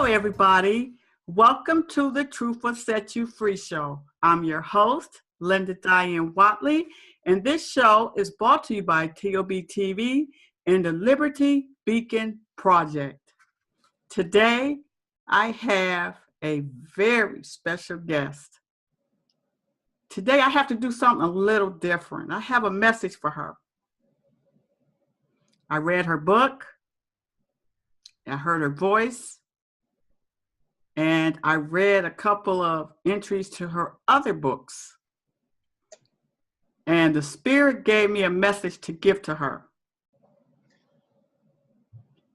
Hello, everybody. Welcome to the Truth Will Set You Free show. I'm your host, Linda Diane Wattley, and this show is brought to you by TLBTV and the Liberty Beacon Project. Today, I have a very special guest. Today, I have to do something a little different. I have a message for her. I read her book, I heard her voice, and I read a couple of entries to her other books. And the Spirit gave me a message to give to her.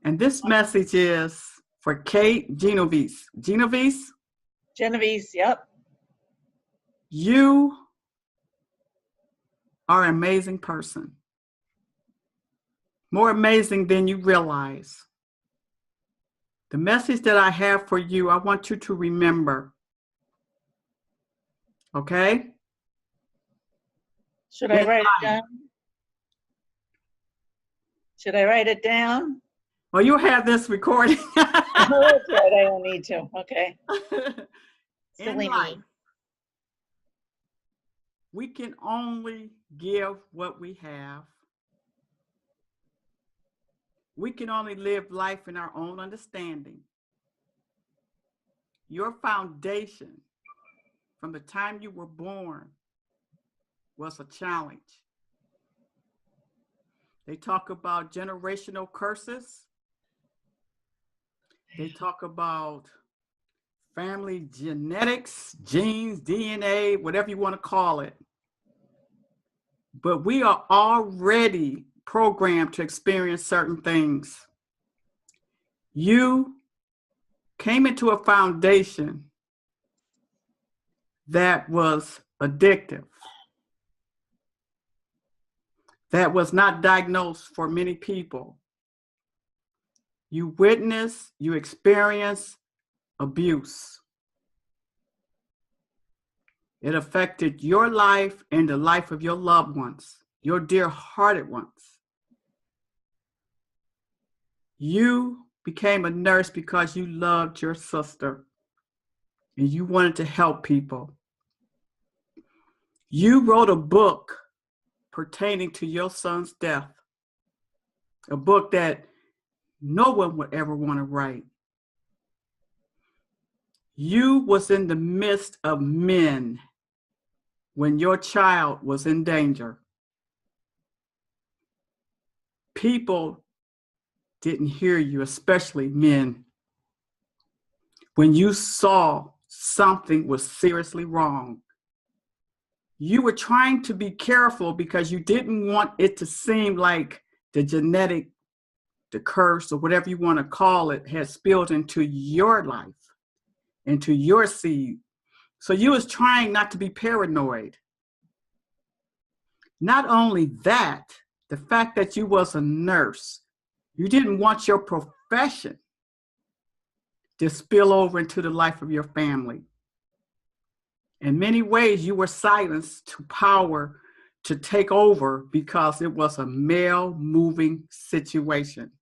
And this message is for Kate Genovese. Genovese? Genovese, yep. You are an amazing person. More amazing than you realize. The message that I have for you, I want you to remember. Okay? Should I write it down? Should I write it down? Well, you have this recording. Oh, that's right. I don't need to. Okay. In life, we can only give what we have. We can only live life in our own understanding. Your foundation from the time you were born was a challenge. They talk about generational curses. They talk about family genetics, genes, DNA, whatever you want to call it. But we are already programmed to experience certain things. You came into a foundation that was addictive, that was not diagnosed for many people. You witnessed, you experienced abuse. It affected your life and the life of your loved ones, your dear-hearted ones. You became a nurse because you loved your sister and you wanted to help people. You wrote a book pertaining to your son's death, a book that no one would ever want to write. You was in the midst of men when your child was in danger. People didn't hear you, especially men. When you saw something was seriously wrong, you were trying to be careful because you didn't want it to seem like the genetic, the curse, or whatever you want to call it, had spilled into your life, into your seed. So you was trying not to be paranoid. Not only that, the fact that you was a nurse, you didn't want your profession to spill over into the life of your family. In many ways, you were silenced to power to take over because it was a male moving situation.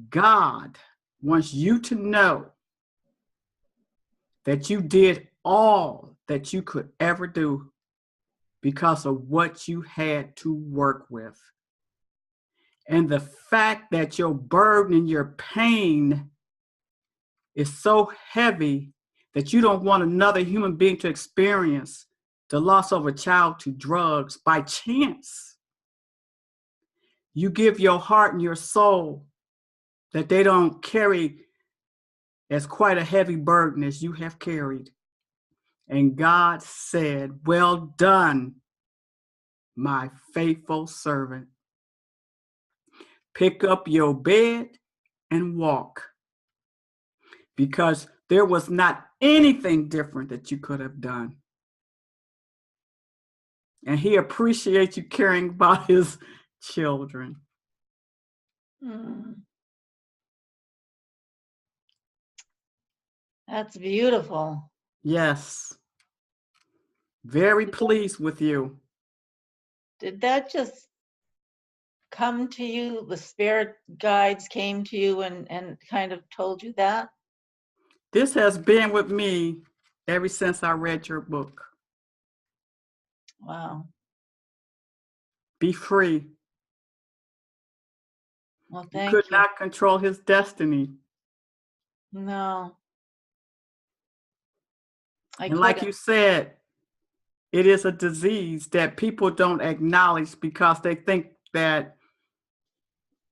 God wants you to know that you did all that you could ever do because of what you had to work with. And the fact that your burden and your pain is so heavy that you don't want another human being to experience the loss of a child to drugs by chance. You give your heart and your soul that they don't carry as quite a heavy burden as you have carried. And God said, "Well done, my faithful servant. Pick up your bed and walk." Because there was not anything different that you could have done. And he appreciates you caring about his children. That's beautiful. Yes. Very pleased with you. Did that just come to you? The spirit guides came to you and kind of told you that? This has been with me ever since I read your book. Wow. Be free. Well, You could thank you. not control his destiny. No, I And like couldn't. you said, it is a disease that people don't acknowledge because they think that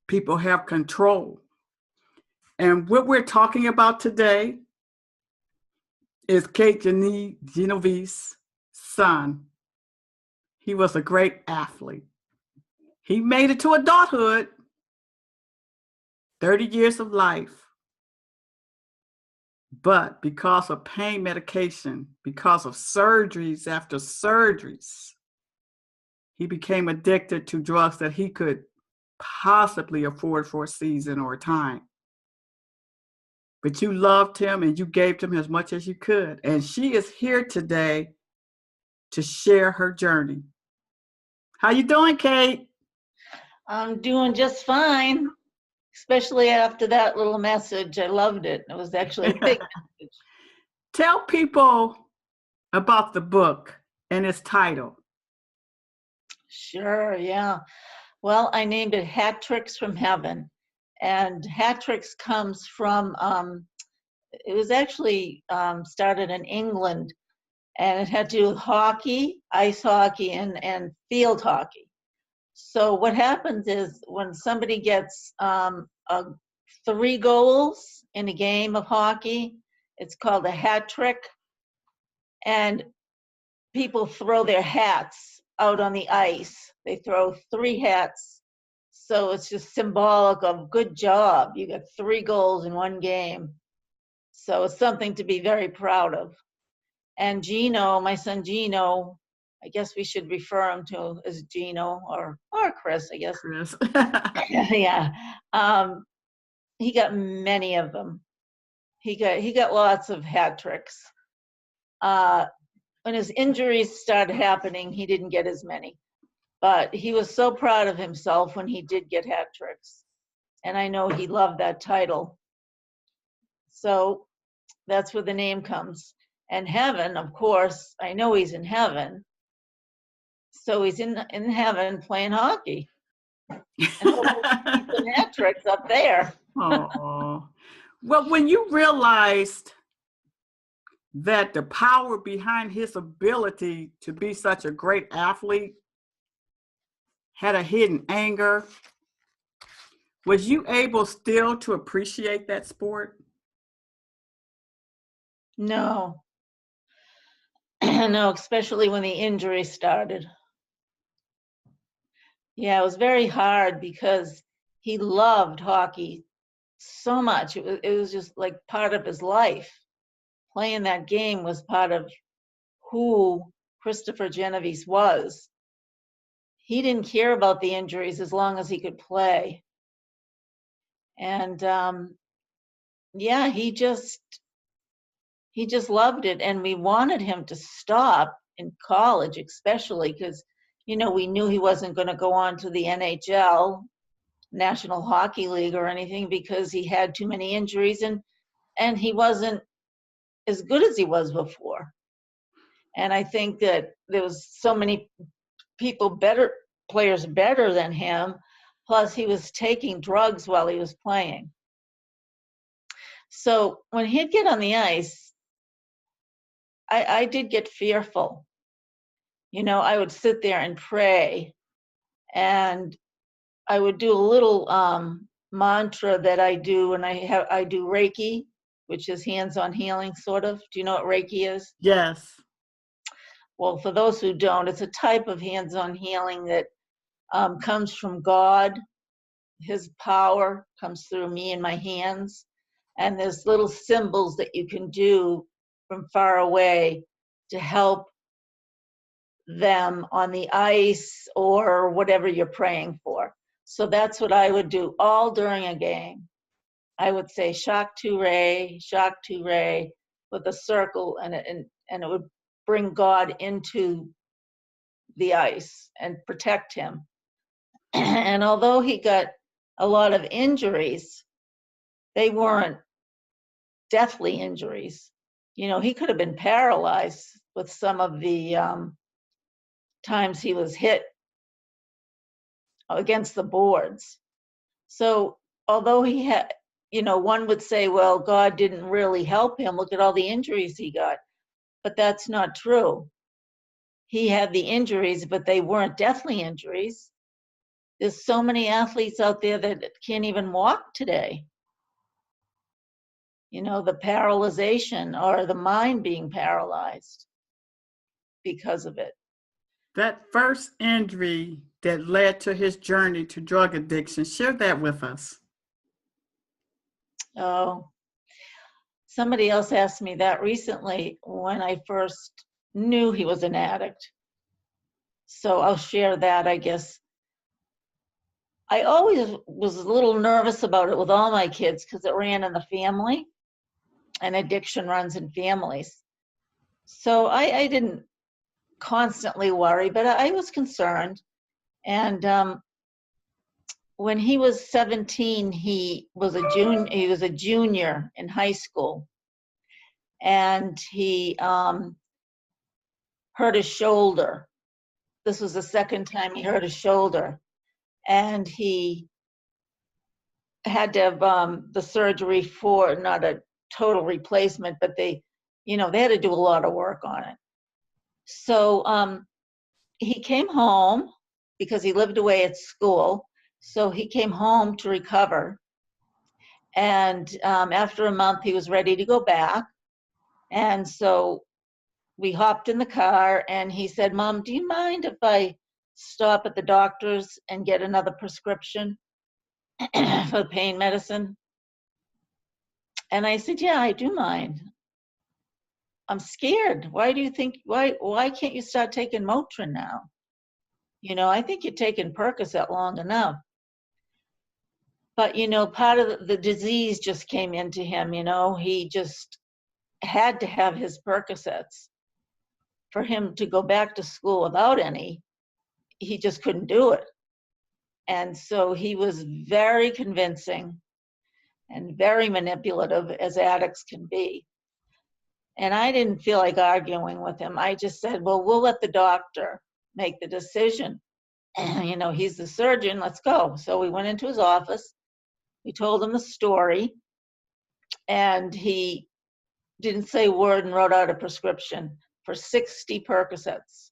people have control. And what we're talking about today is Genovese's son. He was a great athlete. He made it to adulthood, 30 years of life. But because of pain medication, because of surgeries after surgeries, he became addicted to drugs that he could possibly afford for a season or a time. But you loved him and you gave him as much as you could. And she is here today to share her journey. How you doing, Kate? I'm doing just fine, especially after that little message. I loved it. It was actually a big message. Tell people about the book and its title. Sure, yeah. Well, I named it Hat Tricks from Heaven. And hat tricks comes from, it was actually started in England, and it had to do with hockey, ice hockey, and field hockey. So what happens is when somebody gets 3 goals in a game of hockey, it's called a hat trick, and people throw their hats out on the ice. They throw 3 hats. So it's just symbolic of good job. You got 3 goals in one game. So it's something to be very proud of. And Geno, my son Geno, I guess we should refer him to as Geno or Chris, I guess. Chris. Yeah. He got many of them. He got lots of hat tricks. When his injuries started happening, he didn't get as many. But he was so proud of himself when he did get hat tricks. And I know he loved that title. So that's where the name comes. And heaven, of course, I know he's in heaven. So he's in heaven playing hockey. And hopefully he's some hat tricks up there. Oh. Well, when you realized that the power behind his ability to be such a great athlete had a hidden anger, was you able still to appreciate that sport? No. No, especially when the injury started. Yeah, it was very hard because he loved hockey so much. It was just like part of his life. Playing that game was part of who Christopher Genovese was. He didn't care about the injuries as long as he could play. And yeah, he just loved it. And we wanted him to stop in college, especially because, we knew he wasn't going to go on to the NHL, National Hockey League, or anything because he had too many injuries and he wasn't as good as he was before. And I think that there was so many players better than him, plus he was taking drugs while he was playing. So when he'd get on the ice, I did get fearful. I would sit there and pray, and I would do a little mantra that I do when I do Reiki, which is hands-on healing, sort of. Do you know what Reiki is? Yes. Well, for those who don't, it's a type of hands-on healing that comes from God. His power comes through me and my hands. And there's little symbols that you can do from far away to help them on the ice or whatever you're praying for. So that's what I would do all during a game. I would say shock to Ray with a circle, and it would bring God into the ice and protect him. And although he got a lot of injuries, they weren't deathly injuries. You know, he could have been paralyzed with some of the times he was hit against the boards. So although he had, you know, one would say, well, God didn't really help him. Look at all the injuries he got. But that's not true. He had the injuries, but they weren't deathly injuries. There's so many athletes out there that can't even walk today. You know, the paralyzation or the mind being paralyzed because of it. That first injury that led to his journey to drug addiction, share that with us. Oh, somebody else asked me that recently when I first knew he was an addict. So I'll share that, I guess. I always was a little nervous about it with all my kids because it ran in the family, and addiction runs in families. So I didn't constantly worry, but I was concerned. And when he was 17, he was a junior in high school, and he hurt his shoulder. This was the second time he hurt his shoulder, and he had to have the surgery for not a total replacement, but they had to do a lot of work on it. So he came home because he lived away at school. So he came home to recover. And after a month, he was ready to go back. And so we hopped in the car, and he said, Mom, do you mind if I stop at the doctor's and get another prescription for pain medicine? And I said, yeah, I do mind. I'm scared. Why can't you start taking Motrin now? You know, I think you're taking Percocet long enough. But, you know, part of the disease just came into him, you know. He just had to have his Percocets. For him to go back to school without any, he just couldn't do it. And so he was very convincing and very manipulative, as addicts can be. And I didn't feel like arguing with him. I just said, well, we'll let the doctor make the decision. You know, he's the surgeon, let's go. So we went into his office. We told him the story, and he didn't say a word and wrote out a prescription for 60 Percocets.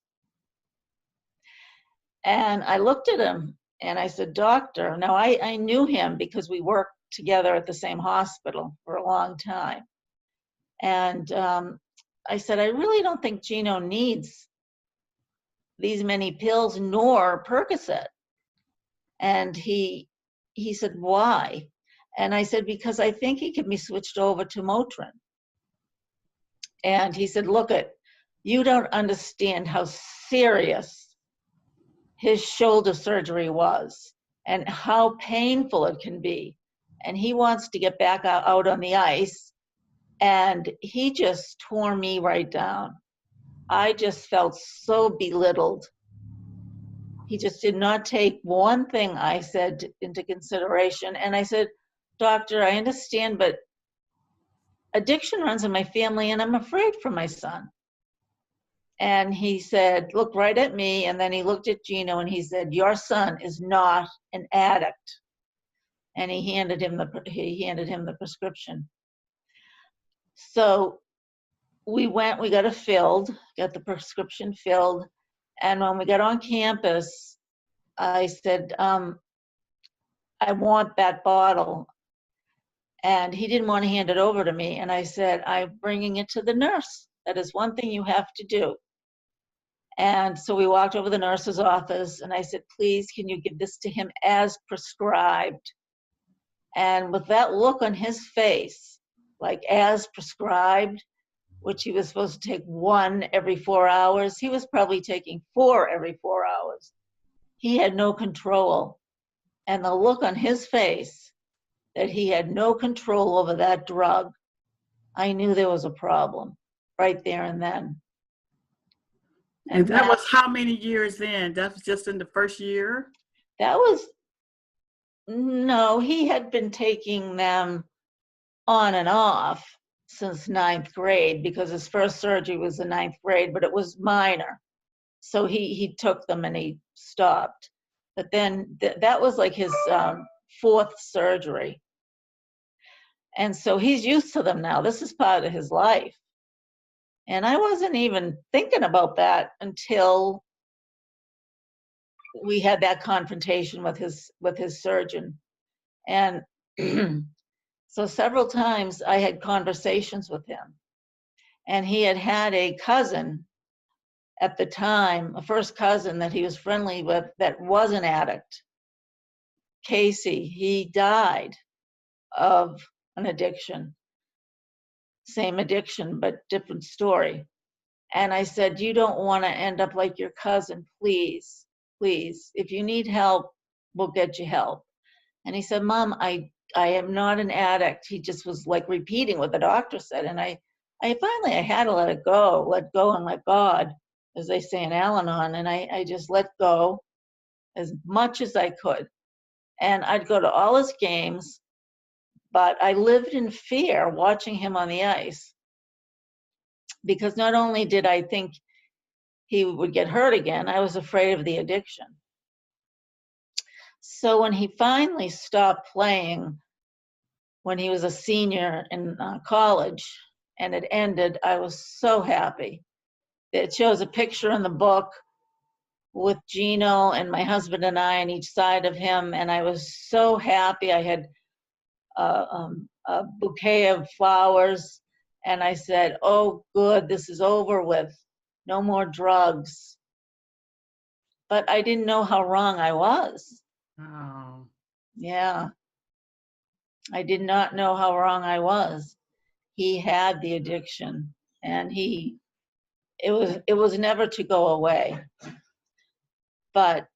And I looked at him and I said, Doctor, now I knew him because we worked together at the same hospital for a long time. And I said, I really don't think Geno needs these many pills nor Percocet. And he said, why? And I said, because I think he can be switched over to Motrin. And he said, look, you don't understand how serious his shoulder surgery was and how painful it can be. And he wants to get back out on the ice. And he just tore me right down. I just felt so belittled. He just did not take one thing I said into consideration. And I said, Doctor, I understand, but addiction runs in my family and I'm afraid for my son. And he said, look right at me. And then he looked at Geno and he said, your son is not an addict. And he handed him the prescription. So we got it filled, got the prescription filled. And when we got on campus, I said, I want that bottle. And he didn't want to hand it over to me. And I said, I'm bringing it to the nurse. That is one thing you have to do. And so we walked over to the nurse's office and I said, please, can you give this to him as prescribed? And with that look on his face, like as prescribed, which he was supposed to take 1 every 4 hours, he was probably taking 4 every 4 hours. He had no control. And the look on his face that he had no control over that drug, I knew there was a problem right there and then. And that was how many years in? That was just in the first year? That was, no, he had been taking them on and off since ninth grade because his first surgery was in ninth grade, but it was minor. So he took them and he stopped. But then that was like his fourth surgery. And so he's used to them now. This is part of his life. And I wasn't even thinking about that until we had that confrontation with his surgeon. And so several times I had conversations with him. And he had a cousin at the time, a first cousin that he was friendly with that was an addict. Casey, he died of an addiction. Same addiction, but different story. And I said, you don't want to end up like your cousin, please, please. If you need help, we'll get you help. And he said, Mom, I am not an addict. He just was like repeating what the doctor said. And I finally had to let go and let God, as they say in Al-Anon. And I just let go as much as I could. And I'd go to all his games, but I lived in fear watching him on the ice. Because not only did I think he would get hurt again, I was afraid of the addiction. So when he finally stopped playing, when he was a senior in college, and it ended, I was so happy. It shows a picture in the book with Geno and my husband and I on each side of him, and I was so happy. I had a bouquet of flowers, and I said, oh, good, this is over with. No more drugs. But I didn't know how wrong I was. Oh. Yeah. I did not know how wrong I was. He had the addiction, and it was never to go away. But,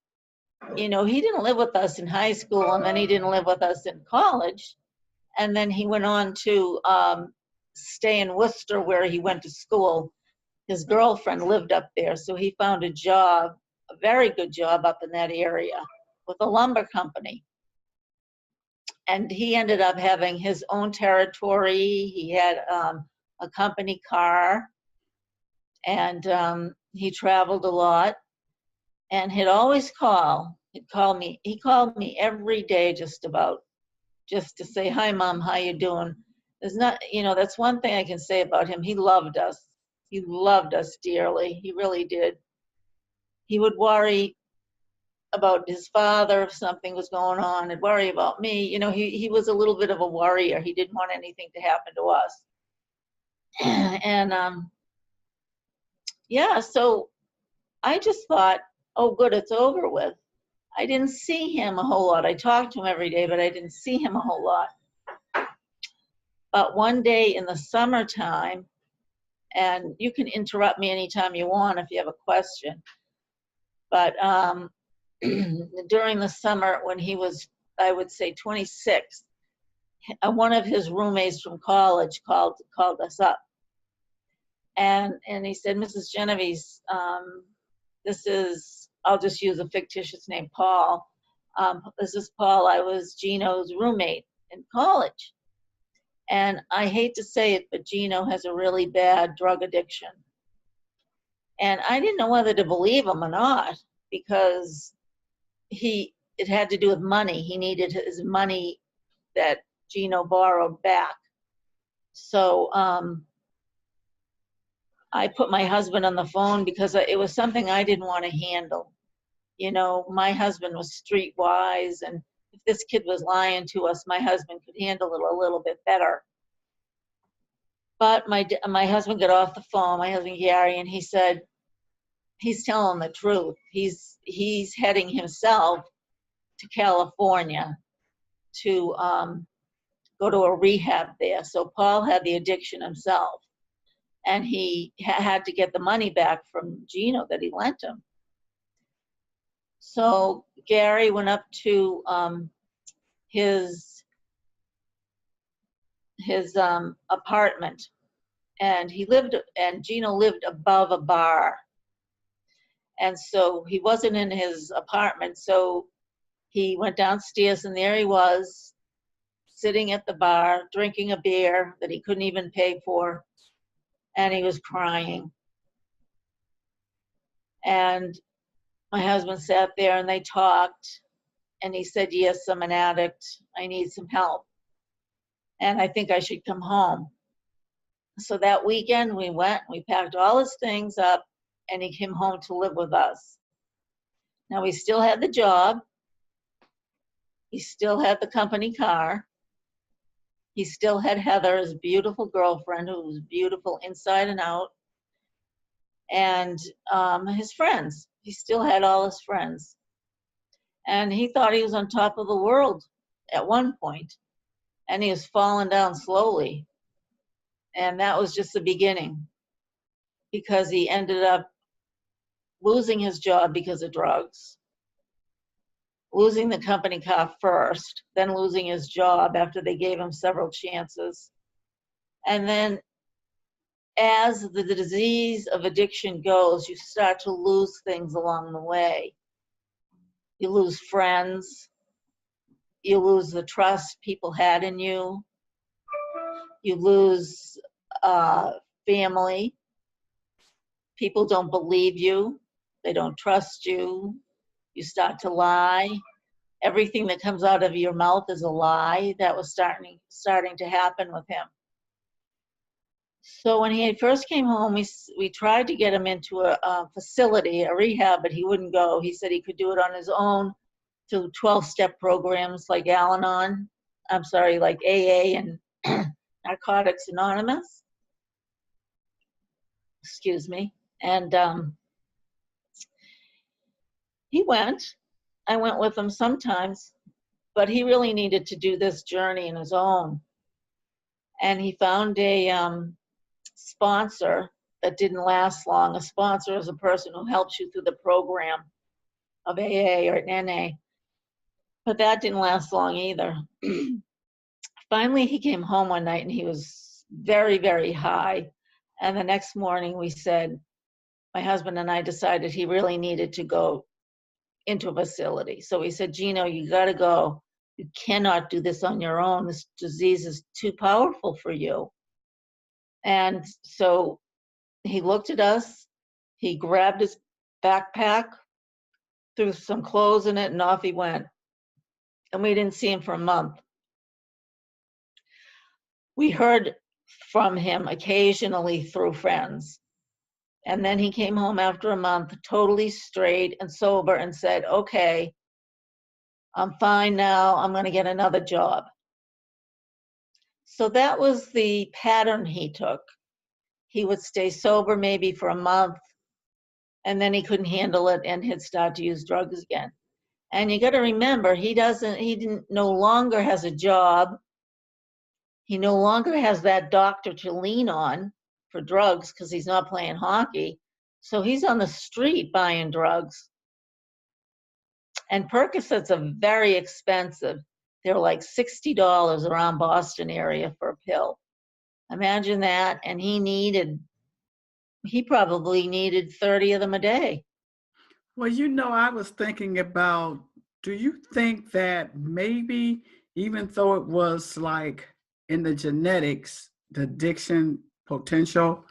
you know, he didn't live with us in high school, and then he didn't live with us in college. And then he went on to stay in Worcester, where he went to school. His girlfriend lived up there, so he found a job, a very good job up in that area with a lumber company. And he ended up having his own territory. He had a company car, and he traveled a lot. And he'd always call. He'd call me. He called me every day, just about, just to say, "Hi, Mom, how you doing?" There's not, you know, that's one thing I can say about him. He loved us. He loved us dearly. He really did. He would worry about his father if something was going on, and worry about me. You know, he was a little bit of a worrier. He didn't want anything to happen to us. And yeah, so I just thought, oh, good, it's over with. I didn't see him a whole lot. I talked to him every day, but I didn't see him a whole lot. But one day in the summertime, and you can interrupt me anytime you want if you have a question, but during the summer when he was, I would say, 26, one of his roommates from college called us up. And he said, Mrs. Genovese, this is, I'll just use a fictitious name, Paul. This is Paul. I was Geno's roommate in college. And I hate to say it, but Geno has a really bad drug addiction. And I didn't know whether to believe him or not, because it had to do with money. He needed his money that Geno borrowed back. So I put my husband on the phone because it was something I didn't want to handle. You know, my husband was streetwise, and if this kid was lying to us, my husband could handle it a little bit better. But my husband got off the phone, my husband Gary, and he said, he's telling the truth. He's heading himself to California to go to a rehab there. So Paul had the addiction himself, and he had to get the money back from Geno that he lent him. So Gary went up to his apartment, and Geno lived above a bar. And so he wasn't in his apartment. So he went downstairs, and there he was, sitting at the bar, drinking a beer that he couldn't even pay for, and he was crying. And my husband sat there, and they talked, and he said, yes, I'm an addict. I need some help, and I think I should come home. So that weekend we went, we packed all his things up, and he came home to live with us. Now, he still had the job. He still had the company car. He still had Heather, his beautiful girlfriend, who was beautiful inside and out, and his friends. He still had all his friends. And he thought he was on top of the world at one point, and he was falling down slowly. And that was just the beginning, because he ended up losing his job because of drugs, losing the company car first, then losing his job after they gave him several chances. And then as the disease of addiction goes, you start to lose things along the way. You lose friends. You lose the trust people had in you. You lose family. People don't believe you. They don't trust you. You start to lie. Everything that comes out of your mouth is a lie. That was starting to happen with him. So when he first came home, we tried to get him into a facility, a rehab, but he wouldn't go. He said he could do it on his own through 12-step programs like Al-Anon, like AA and Narcotics Anonymous. Excuse me. And he went. I went with him sometimes, but he really needed to do this journey on his own. And he found a sponsor that didn't last long. A sponsor is a person who helps you through the program of AA or NA. But that didn't last long either. Finally, he came home one night and he was very, very high. And the next morning we said, my husband and I decided he really needed to go into a facility. So we said, Geno, you got to go. You cannot do this on your own. This disease is too powerful for you. And so he looked at us, he grabbed his backpack, threw some clothes in it, and off he went. And we didn't see him for a month. We heard from him occasionally through friends. And then he came home after a month, totally straight and sober, and said, okay, I'm fine now, I'm going to get another job. So that was the pattern he took. He would stay sober maybe for a month, and then he couldn't handle it, and he'd start to use drugs again. And you got to remember, he no longer has a job. He no longer has that doctor to lean on for drugs because he's not playing hockey. So he's on the street buying drugs. And Percocets are very expensive. They're like $60 around Boston area for a pill. Imagine that. And he probably needed 30 of them a day. Well, I was thinking about, do you think that maybe even though it was like in the genetics, the addiction potential,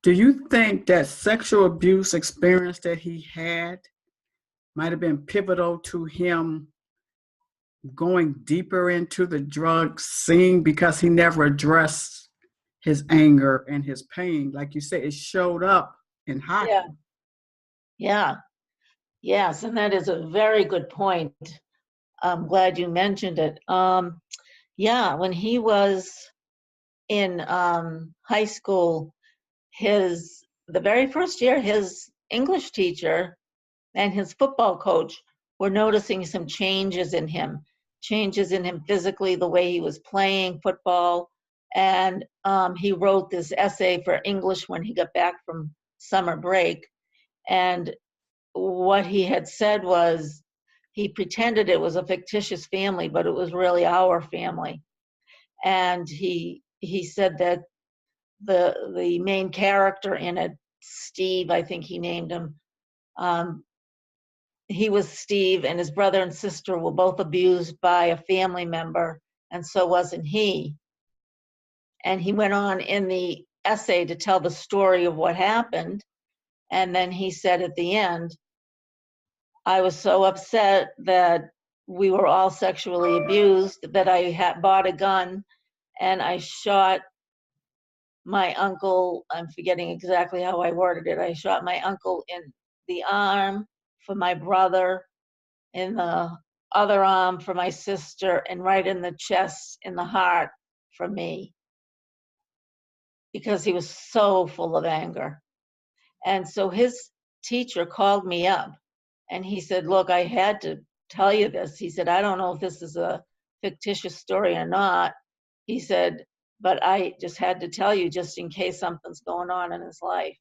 do you think that sexual abuse experience that he had might have been pivotal to him going deeper into the drug scene, because he never addressed his anger and his pain? Like you said, it showed up in hockey. Yeah. Yes, and that is a very good point. I'm glad you mentioned it. When he was in high school, the very first year, his English teacher and his football coach were noticing some changes in him physically, the way he was playing football. And he wrote this essay for English when he got back from summer break. And what he had said was, he pretended it was a fictitious family, but it was really our family. And he said that the main character in it, Steve, I think he named him, he was Steve, and his brother and sister were both abused by a family member, and so wasn't he. And he went on in the essay to tell the story of what happened. And then he said at the end, I was so upset that we were all sexually abused that I had bought a gun and I shot my uncle. I'm forgetting exactly how I worded it. I shot my uncle in the arm for my brother, in the other arm for my sister, and right in the chest, in the heart for me, because he was so full of anger. And so his teacher called me up and he said, look, I had to tell you this. He said, I don't know if this is a fictitious story or not. He said, but I just had to tell you just in case something's going on in his life.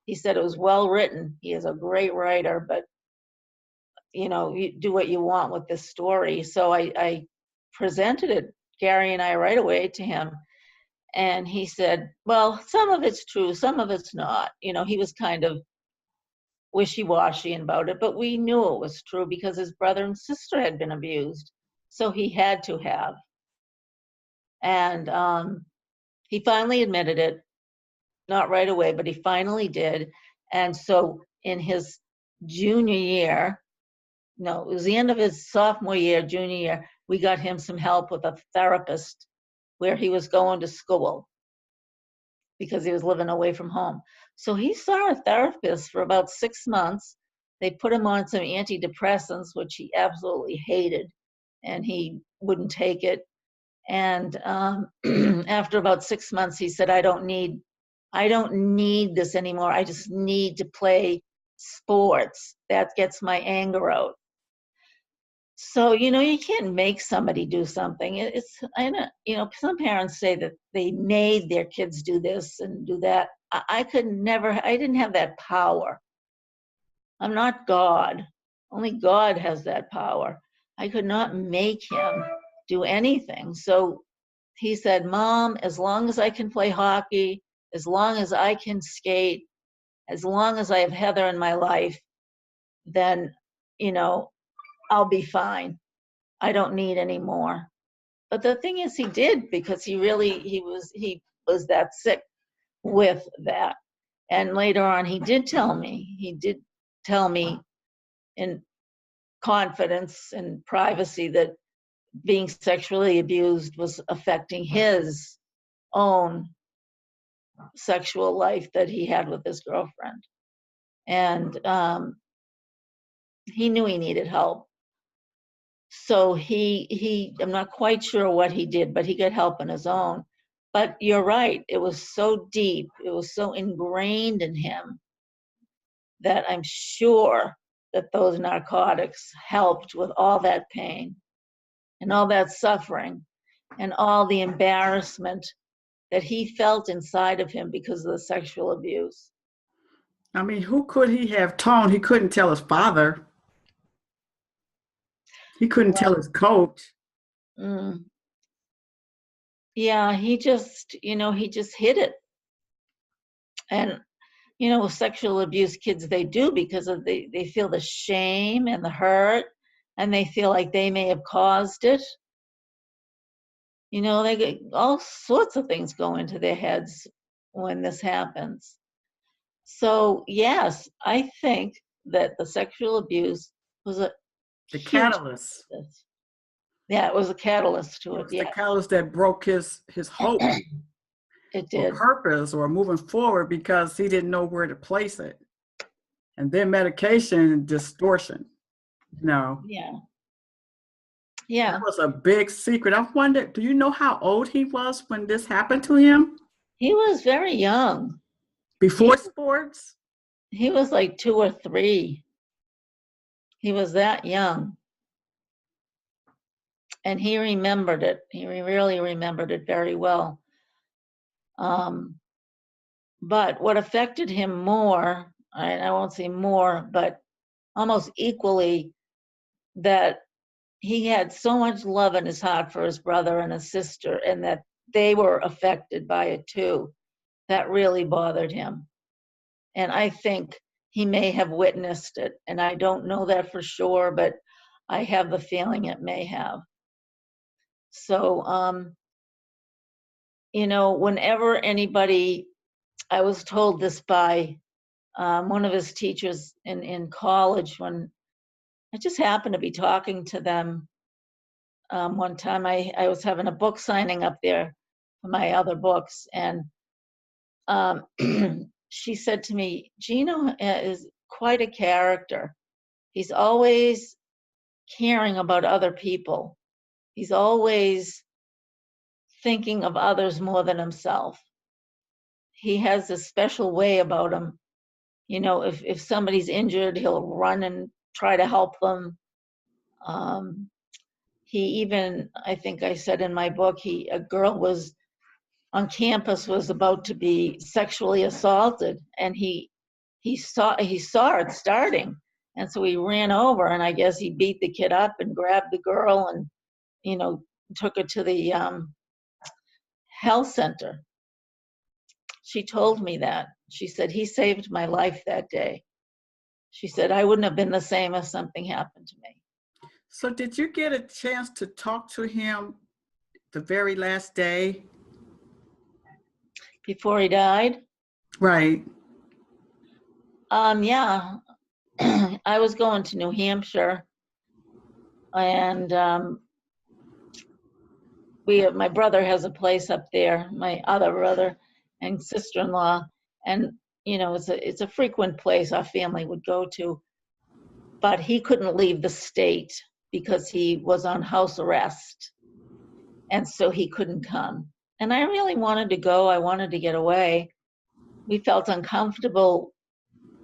He said it was well written. He is a great writer, but you do what you want with this story. So I presented it, Gary and I, right away to him. And he said, well, some of it's true, some of it's not. He was kind of wishy-washy about it, but we knew it was true because his brother and sister had been abused. So he had to have. And he finally admitted it, not right away, but he finally did. And so in his junior year, no, it was the end of his sophomore year, junior year, we got him some help with a therapist where he was going to school because he was living away from home. So he saw a therapist for about 6 months. They put him on some antidepressants, which he absolutely hated, and he wouldn't take it. And after about 6 months, he said, I don't need this anymore. I just need to play sports. That gets my anger out. So, you can't make somebody do something. I know, some parents say that they made their kids do this and do that. I didn't have that power. I'm not God. Only God has that power. I could not make him do anything. So he said, Mom, as long as I can play hockey, as long as I can skate, as long as I have Heather in my life, then, I'll be fine. I don't need any more. But the thing is, he did, because he was that sick with that. And later on, he did tell me in confidence and privacy that being sexually abused was affecting his own sexual life that he had with his girlfriend. And he knew he needed help. So I'm not quite sure what he did, but he got help on his own. But you're right, it was so deep, it was so ingrained in him that I'm sure that those narcotics helped with all that pain and all that suffering and all the embarrassment that he felt inside of him because of the sexual abuse. I mean, who could he have told? He couldn't tell his father. He couldn't tell his coach. Yeah, he just hid it. And with sexual abuse, kids, they do, because they feel the shame and the hurt, and they feel like they may have caused it. They get all sorts of things go into their heads when this happens. So yes, I think that the sexual abuse was a The huge catalyst. Yeah, it was a catalyst to It it. was Yeah, the catalyst that broke his hope it or did. purpose or moving forward, because he didn't know where to place it. And then medication distortion. No. Yeah. That was a big secret. I wonder, do you know how old he was when this happened to him? He was very young. Before sports? He was like 2 or 3. He was that young. And he remembered it. He really remembered it very well. But what affected him more, I won't say more, but almost equally, that he had so much love in his heart for his brother and his sister, and that they were affected by it too. That really bothered him. And I think he may have witnessed it. And I don't know that for sure, but I have the feeling it may have. So, you know, whenever anybody, I was told this by one of his teachers in college, when I just happened to be talking to them one time. I was having a book signing up there for my other books, and she said to me, Geno is quite a character. He's always caring about other people. He's always thinking of others more than himself. He has a special way about him. You know, if somebody's injured, he'll run and try to help them. He even, I think I said in my book, a girl was on campus, was about to be sexually assaulted, and he saw it starting, and so he ran over, and I guess he beat the kid up and grabbed the girl and, you know, took her to the health center. She told me that. She said, he saved my life that day. She said, I wouldn't have been the same if something happened to me. So did you get a chance to talk to him the very last day? Before he died? Right. Yeah. I was going to New Hampshire, and my brother has a place up there, my other brother and sister-in-law, and you know, it's a frequent place our family would go to, but he couldn't leave the state because he was on house arrest, and so he couldn't come. And I really wanted to go. I wanted to get away. We felt uncomfortable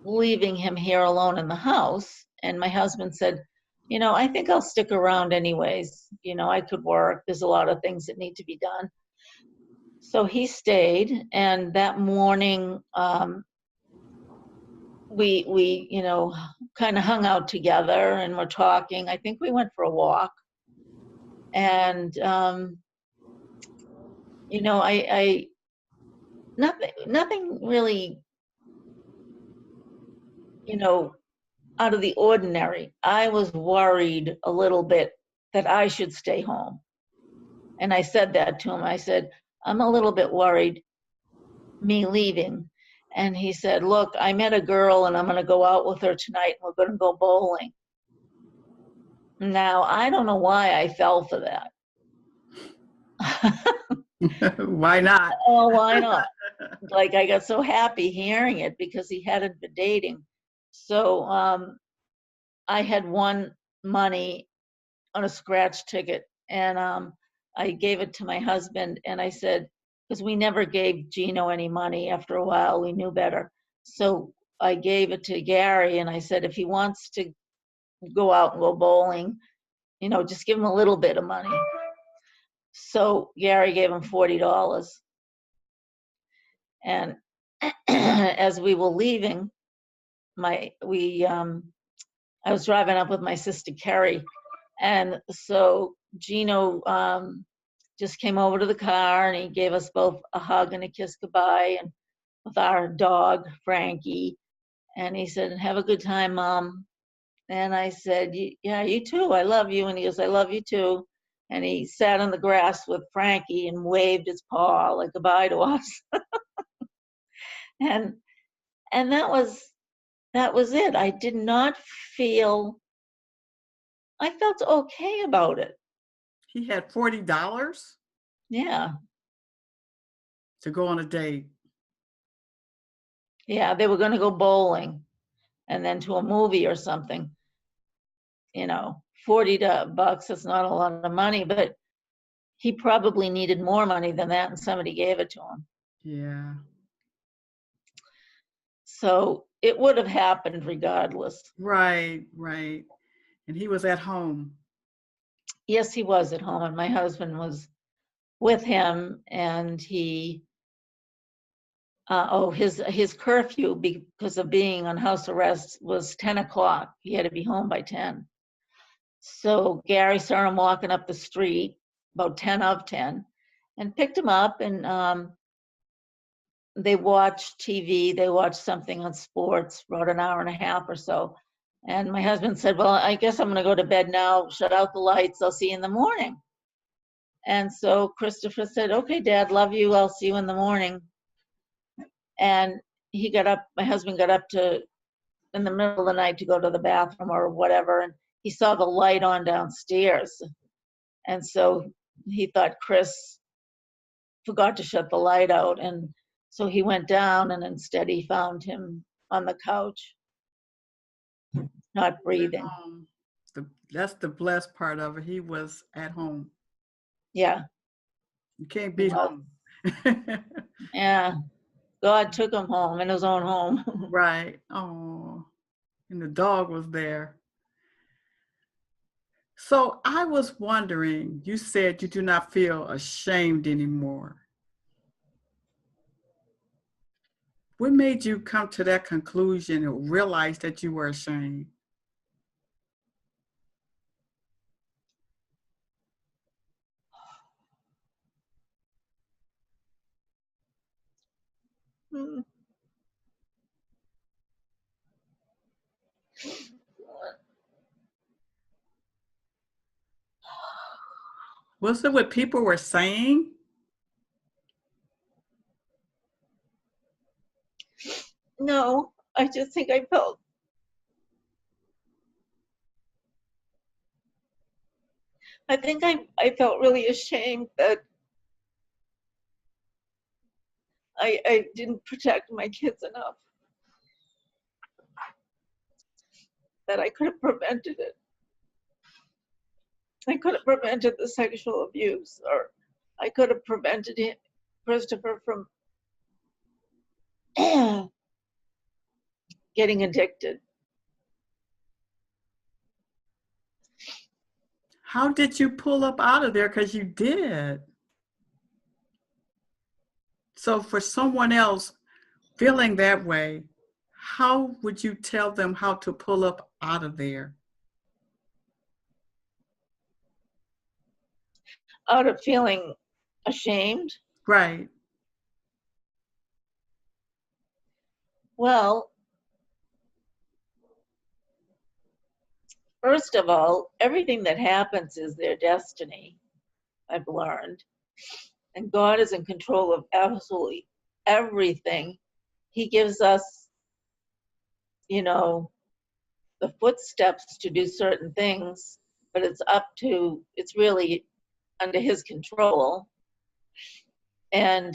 leaving him here alone in the house, and my husband said, you know, I think I'll stick around anyways. You know, I could work. There's a lot of things that need to be done. So he stayed, and that morning, we you know, kind of hung out together and we're talking. I think we went for a walk, and you know, I nothing really, you know, out of the ordinary. I was worried a little bit that I should stay home. And I said that to him. I said, I'm a little bit worried, me leaving. And he said, look, I met a girl and I'm going to go out with her tonight. And we're going to go bowling. Now, I don't know why I fell for that. Why not? Oh, why not? Like, I got so happy hearing it because he hadn't been dating. So I had won money on a scratch ticket, and I gave it to my husband, and I said, because we never gave Geno any money after a while, we knew better. So I gave it to Gary, and I said, if he wants to go out and go bowling, you know, just give him a little bit of money. So Gary gave him $40. And as we were leaving, I was driving up with my sister Carrie, and so Geno just came over to the car and he gave us both a hug and a kiss goodbye, and with our dog Frankie, and he said, have a good time, Mom. And I said, yeah, you too, I love you. And he goes, I love you too. And he sat on the grass with Frankie and waved his paw like goodbye to us. and that was it. I did not feel, I felt okay about it. He had $40? Yeah. To go on a date. Yeah, they were going to go bowling and then to a movie or something. You know, $40, that's not a lot of money, but he probably needed more money than that, and somebody gave it to him. Yeah. So it would have happened regardless. Right, right. And he was at home. Yes, he was at home, and my husband was with him, and he, his curfew, because of being on house arrest, was 10 o'clock. He had to be home by 10. So Gary saw him walking up the street, about 10 of 10, and picked him up, and they watched TV, they watched something on sports, about an hour and a half or so. And my husband said, well, I guess I'm going to go to bed now, shut out the lights, I'll see you in the morning. And so Christopher said, okay, Dad, love you, I'll see you in the morning. And he got up, my husband got up to, in the middle of the night, to go to the bathroom or whatever, and he saw the light on downstairs. And so he thought Chris forgot to shut the light out. And so he went down, and instead he found him on the couch, not breathing. That's the blessed part of it. He was at home. Yeah. You can't be home. Yeah. God took him home, in his own home. Right. Oh, and the dog was there. So I was wondering, you said you do not feel ashamed anymore. What made you come to that conclusion and realize that you were ashamed? Was it what people were saying? No, I just think I felt really ashamed that I didn't protect my kids enough, that I could have prevented it. I could have prevented the sexual abuse, or I could have prevented Christopher from getting addicted. How did you pull up out of there? Because you did. So for someone else feeling that way, how would you tell them how to pull up out of there? Out of feeling ashamed? Right. Well, first of all, everything that happens is their destiny, I've learned. And God is in control of absolutely everything. He gives us, the footsteps to do certain things, but it's really under his control. And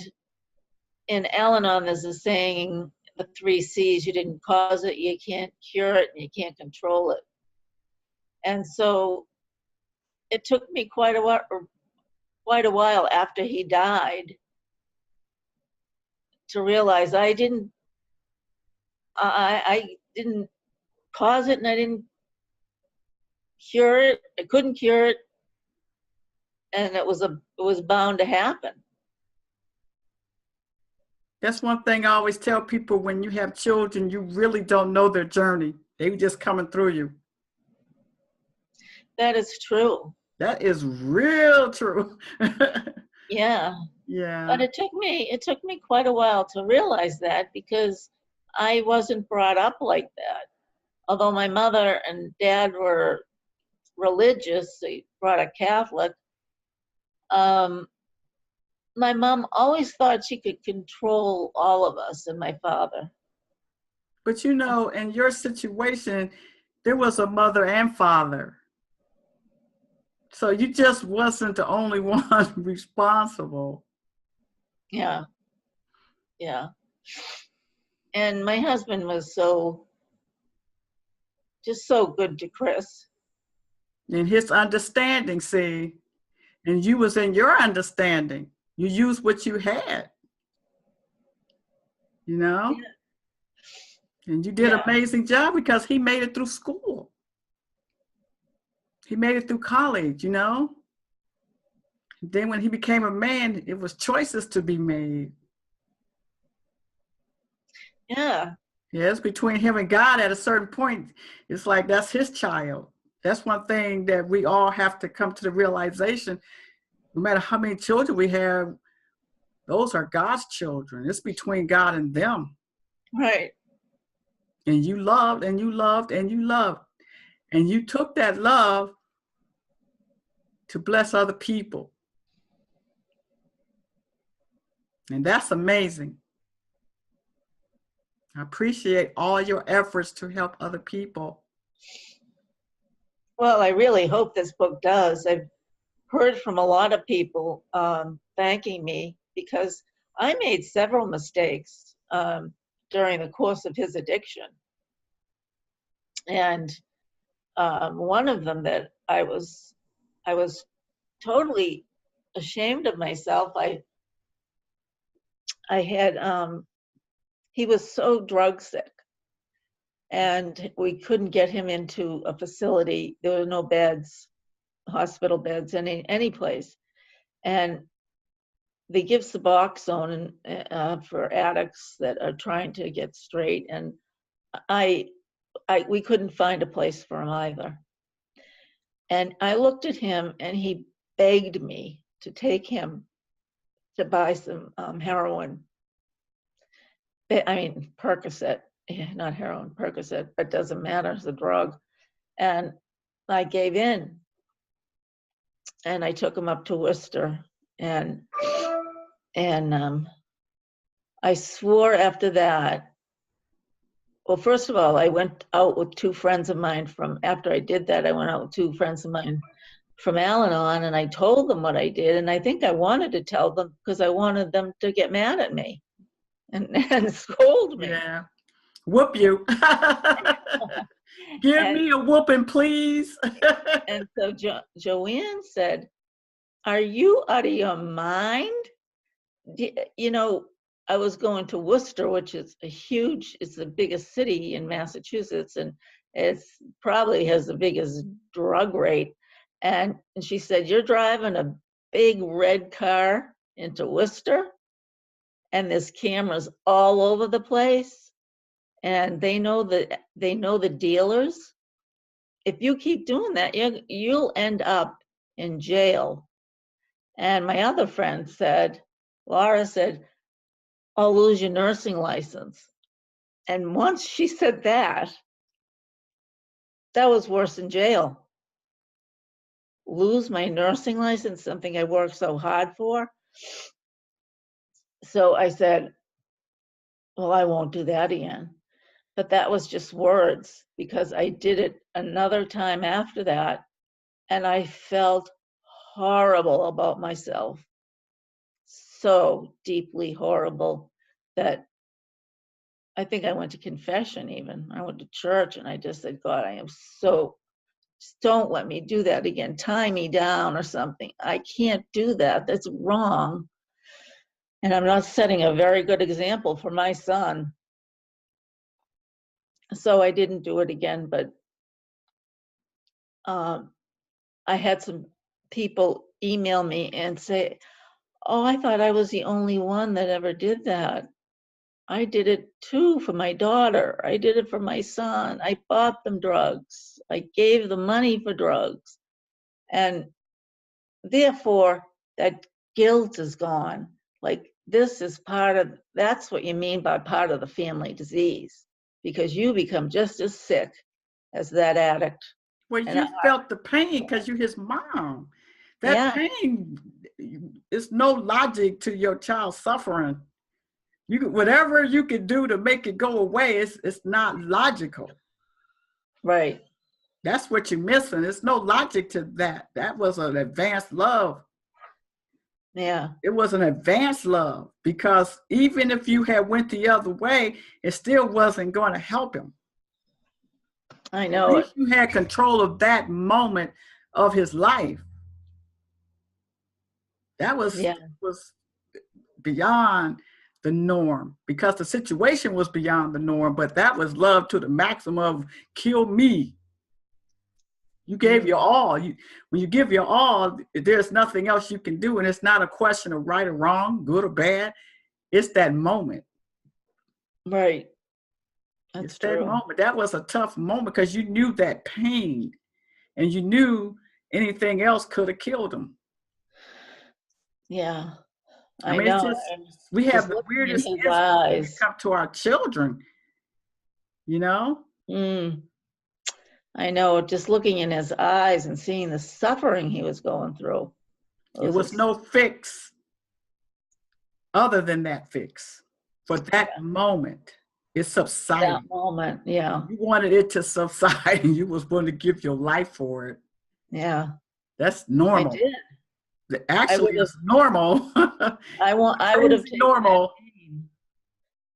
in Al-Anon, there's a saying, the 3 C's: you didn't cause it, you can't cure it, and you can't control it. And so it took me quite a while after he died to realize I didn't cause it, and I didn't cure it. I couldn't cure it, and it was bound to happen. That's one thing I always tell people: when you have children, you really don't know their journey. They just coming through you. That is true. That is real true. Yeah. Yeah. But it took me quite a while to realize that, because I wasn't brought up like that. Although my mother and dad were religious, they brought a Catholic. My mom always thought she could control all of us, and my father. But in your situation, there was a mother and father. So you just wasn't the only one responsible. Yeah. Yeah. And my husband was just so good to Chris. And his understanding, see, and you was in your understanding. You used what you had, Yeah. And you did an amazing job, because he made it through school. He made it through college, Then when he became a man, it was choices to be made. Yeah. Yes, between him and God at a certain point, it's like that's his child. That's one thing that we all have to come to the realization. No matter how many children we have, Those are God's children. It's between God and them. Right. And you loved and you loved and you loved. And you took that love to bless other people. And that's amazing. I appreciate all your efforts to help other people. Well, I really hope this book does. I've heard from a lot of people thanking me because I made several mistakes during the course of his addiction. And one of them that I was totally ashamed of myself. I had he was so drug sick, and we couldn't get him into a facility. There were no beds, hospital beds, any place. And they give Suboxone for addicts that are trying to get straight. And we couldn't find a place for him either. And I looked at him, and he begged me to take him to buy some heroin. I mean, Percocet, not heroin, Percocet, but doesn't matter, it's a drug. And I gave in. And I took him up to Worcester. And I swore after that. Well, first of all, I went out with two friends of mine after I did that, I went out with two friends of mine from Al-Anon, and I told them what I did. And I think I wanted to tell them because I wanted them to get mad at me and scold me. Yeah. Whoop you. Give me a whooping, please. And so Joanne said, "Are you out of your mind?" You know, I was going to Worcester, which is it's the biggest city in Massachusetts, and it's probably has the biggest drug rate. And she said, "You're driving a big red car into Worcester, and there's cameras all over the place, and they know the dealers. If you keep doing that, you'll end up in jail." And my other friend said, Laura said, "I'll lose your nursing license." And once she said that was worse than jail. Lose my nursing license, something I worked so hard for. So I said, well, I won't do that again. But that was just words, because I did it another time after that, and I felt horrible about myself. So deeply horrible that I think I went to confession even. I went to church and I just said, God, just don't let me do that again. Tie me down or something. I can't do that. That's wrong. And I'm not setting a very good example for my son. So I didn't do it again, but I had some people email me and say, oh, I thought I was the only one that ever did that. I did it too for my daughter. I did it for my son. I bought them drugs. I gave them money for drugs. And therefore, that guilt is gone. Like, this is that's what you mean by part of the family disease, because you become just as sick as that addict. Well, you felt the pain because you're his mom. That pain is no logic to your child suffering. Whatever you can do to make it go away, it's not logical. Right. That's what you're missing. There's no logic to that. That was an advanced love. Yeah. It was an advanced love, because even if you had went the other way, it still wasn't going to help him. I know. At least you had control of that moment of his life. That was beyond the norm, because the situation was beyond the norm, but that was love to the maximum of kill me. You gave your all. When you give your all, there's nothing else you can do. And it's not a question of right or wrong, good or bad. It's that moment. Right. That's true. That moment. That was a tough moment because you knew that pain, and you knew anything else could have killed him. Yeah. I I mean, it's know. just, And we have just the looking in weirdest his instances when it eyes. comes to our children, you know? Mm, I know. Just looking in his eyes and seeing the suffering he was going through. It It was was just, no fix other than that fix. For that yeah, moment, it that subsided. moment. Yeah. You wanted it to subside and you was willing to give your life for it. Yeah. That's I normal. did. I Actually, would have. it's normal. I would have Crazy taken that normal. pain.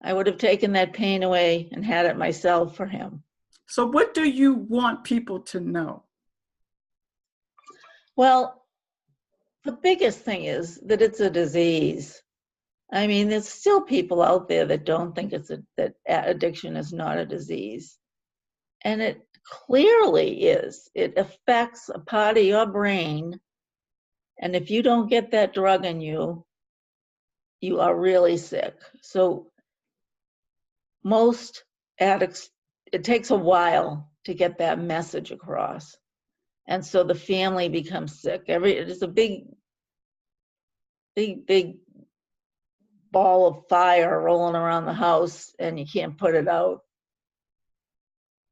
I would have taken that pain away and had it myself for him. So what do you want people to know? Well, the biggest thing is that it's a disease. I mean, there's still people out there that don't think that addiction is not a disease. And it clearly is. It affects a part of your brain. And if you don't get that drug in you, you are really sick. So most addicts, it takes a while to get that message across. And so the family becomes sick. It's a big ball of fire rolling around the house and you can't put it out.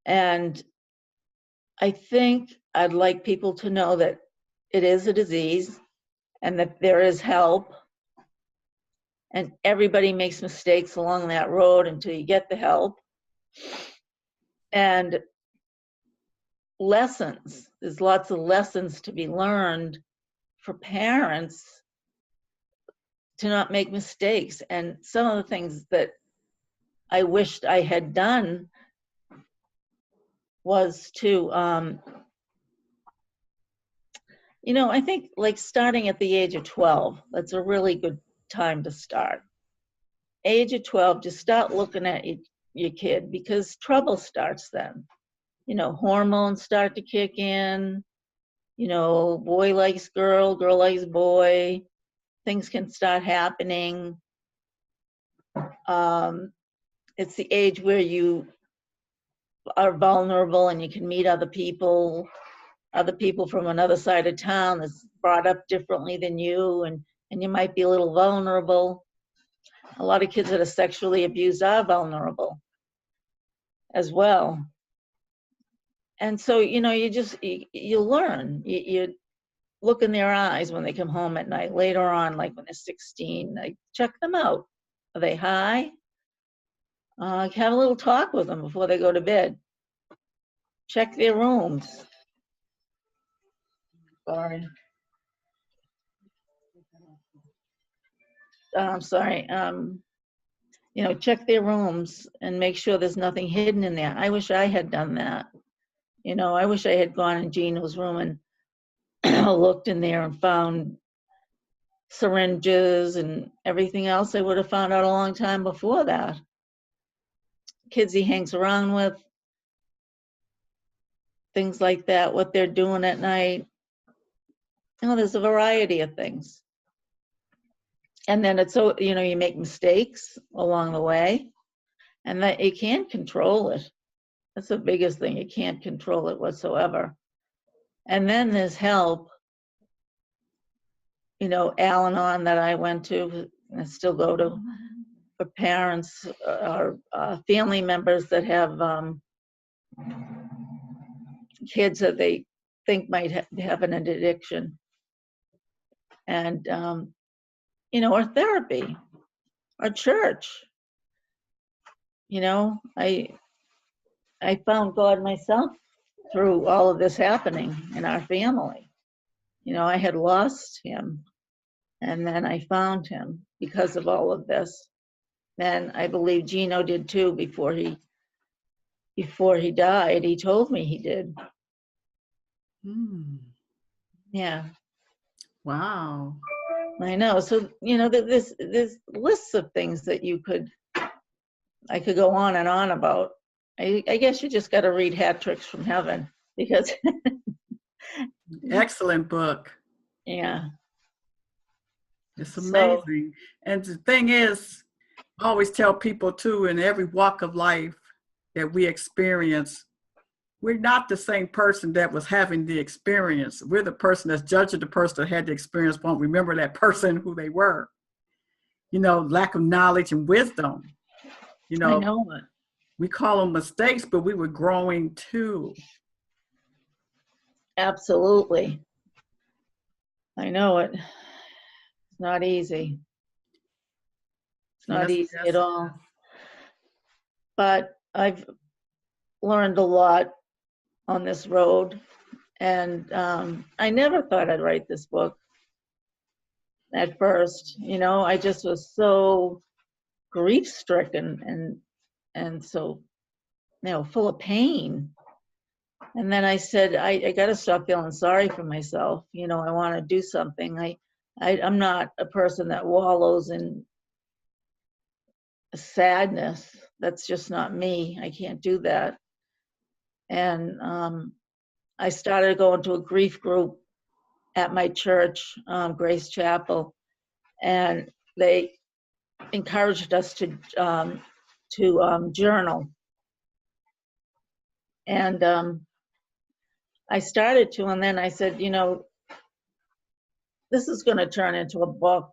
And I think I'd like people to know that it is a disease and that there is help. And everybody makes mistakes along that road until you get the help. And lessons, there's lots of lessons to be learned for parents to not make mistakes. And some of the things that I wished I had done was to, I think like starting at the age of 12, that's a really good time to start. Age of 12, just start looking at your kid because trouble starts then. Hormones start to kick in, boy likes girl, girl likes boy, things can start happening. It's the age where you are vulnerable and you can meet other people from another side of town that's brought up differently than you, and you might be a little vulnerable. A lot of kids that are sexually abused are vulnerable as well. And so, you learn. You look in their eyes when they come home at night. Later on, like when they're 16, I check them out. Are they high? Have a little talk with them before they go to bed. Check their rooms. Sorry. I'm sorry. Check their rooms and make sure there's nothing hidden in there. I wish I had done that. I wish I had gone in Geno's room and looked in there and found syringes and everything else I would have found out a long time before that. Kids he hangs around with, things like that, what they're doing at night. There's a variety of things. And then you make mistakes along the way and that you can't control it. That's the biggest thing. You can't control it whatsoever. And then there's help. Al-Anon that I went to, and I still go to, for parents or family members that have kids that they think might have an addiction. And, or therapy, or church. I found God myself through all of this happening in our family. I had lost him, and then I found him because of all of this. And I believe Geno did too before he died. He told me he did. Yeah. Wow. I know. So, there's lists of things that I could go on and on about. I guess you just got to read Hat Tricks from Heaven because, Excellent book. yeah. It's So, amazing. And the thing is, I always tell people too, in every walk of life that we experience, we're not the same person that was having the experience. We're the person that's judging the person that had the experience, won't remember that person who they were. lack of knowledge and wisdom. I know it. We call them mistakes, but we were growing too. Absolutely. I know it. It's not easy. It's not easy at all. But I've learned a lot on this road, and I never thought I'd write this book at first. I just was so grief-stricken and so full of pain. And then I said, I got to stop feeling sorry for myself. I want to do something. I'm not a person that wallows in sadness. That's just not me. I can't do that. And I started going to a grief group at my church, Grace Chapel, and they encouraged us to journal. And I started to, and then I said, this is going to turn into a book.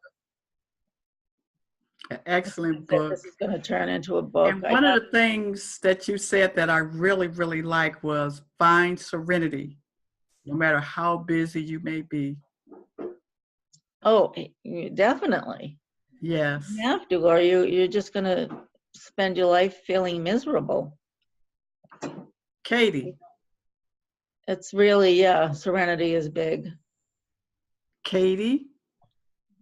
Excellent book. This is going to turn into a book. And one of the things that you said that I really, really like was find serenity, no matter how busy you may be. Oh, definitely. Yes. You have to, or you're just going to spend your life feeling miserable. Katie. It's really, serenity is big. Katie?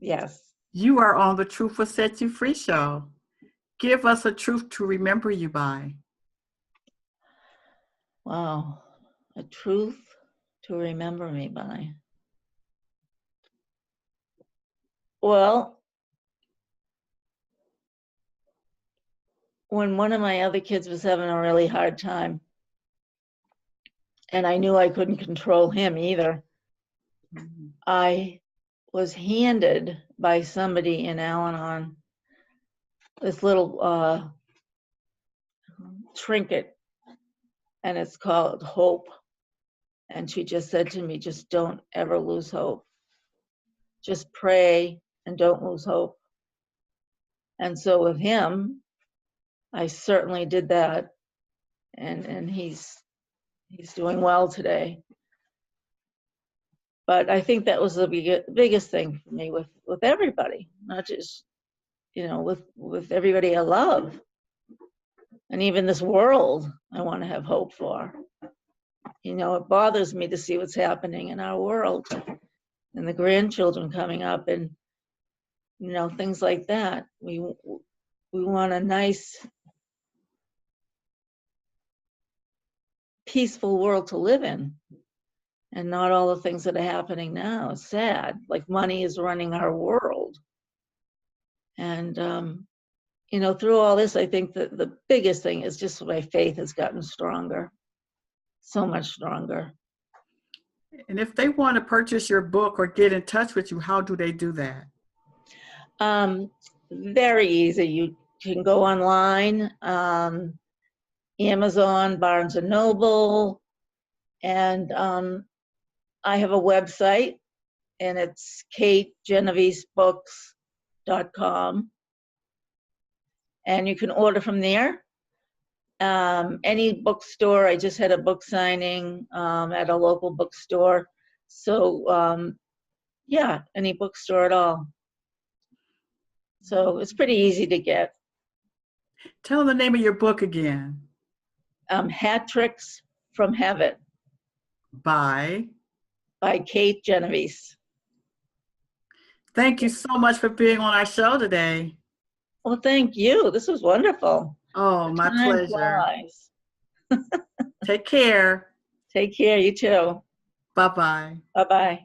Yes. You are on the Truth Will Set You Free show. Give us a truth to remember you by. Wow. A truth to remember me by. Well, when one of my other kids was having a really hard time, and I knew I couldn't control him either, I was handed by somebody in Al-Anon this little trinket, and it's called hope. And she just said to me, just don't ever lose hope. Just pray and don't lose hope. And so with him, I certainly did that, and he's doing well today. But I think that was the biggest thing for me with everybody, not just with everybody I love, and even this world I want to have hope for. It bothers me to see what's happening in our world and the grandchildren coming up and things like that. We want a nice, peaceful world to live in, and not all the things that are happening now. It's sad. Like money is running our world. And through all this, I think that the biggest thing is just my faith has gotten stronger, so much stronger. And if they want to purchase your book or get in touch with you, how do they do that? Very easy. You can go online, Amazon, Barnes and Noble, and I have a website, and it's kategenovesebooks.com, and you can order from there. Any bookstore. I just had a book signing at a local bookstore. So any bookstore at all. So it's pretty easy to get. Tell them the name of your book again. Hat Tricks from Heaven. By Kate Genovese. Thank you so much for being on our show today. Well, thank you. This was wonderful. Oh, my pleasure. Take care. Take care, you too. Bye-bye. Bye-bye.